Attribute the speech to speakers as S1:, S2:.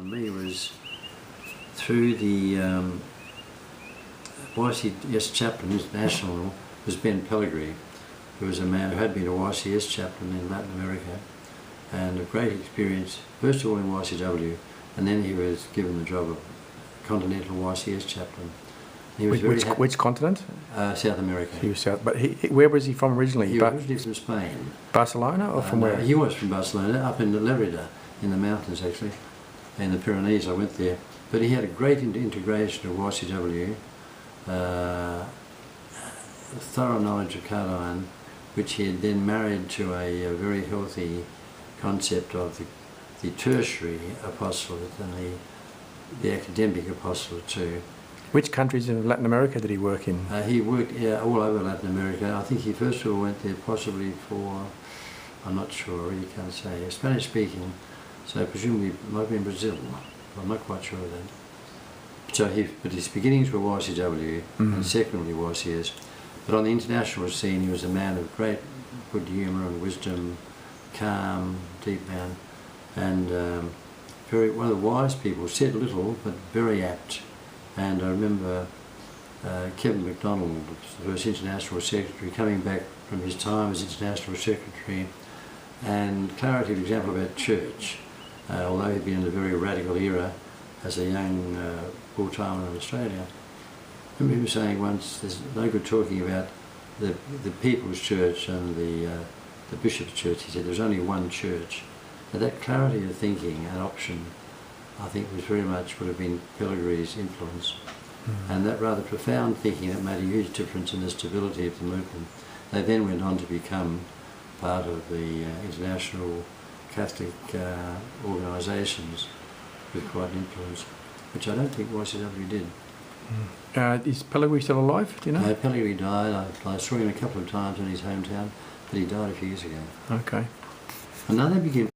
S1: me was through the YCS chaplain international was Ben Pelegri, who was a man who had been a YCS chaplain in Latin America and a great experience, first of all in YCW, and then he was given the job of continental YCS chaplain. He was
S2: which continent?
S1: South America.
S2: He was South, but where was he from originally?
S1: He was originally from Spain.
S2: Barcelona, or from where?
S1: He was from Barcelona, up in Lerida, in the mountains actually, in the Pyrenees. I went there. But he had a great integration of YCW, thorough knowledge of Cardine, which he had then married to a very healthy concept of the tertiary apostolate and the academic apostolate too.
S2: Which countries in Latin America did he work in?
S1: He worked all over Latin America. I think he first of all went there possibly for, I'm not sure, I really can't say, Spanish speaking, so presumably it might be in Brazil. I'm not quite sure of that. So but his beginnings were YCW and secondly YCS. But on the international scene he was a man of great good humour and wisdom, calm, deep man, and one of the wise people, said little but very apt. And I remember Kevin MacDonald, the first international secretary, coming back from his time as international secretary, and clarity of example about church, although he'd been in a very radical era as a young full-timer in Australia. I remember him saying once, there's no good talking about the people's church and the bishop's church. He said there's only one church. And that clarity of thinking and option, I think, was very much would have been Pelegri's influence. And that rather profound thinking that made a huge difference in the stability of the movement. They then went on to become part of the international Catholic organisations with quite an influence, which I don't think YCW did.
S2: Is Pelegri still alive, do you know?
S1: No, Pelegri died. I saw him a couple of times in his hometown, but he died a few years ago.
S2: Okay.
S1: And now they begin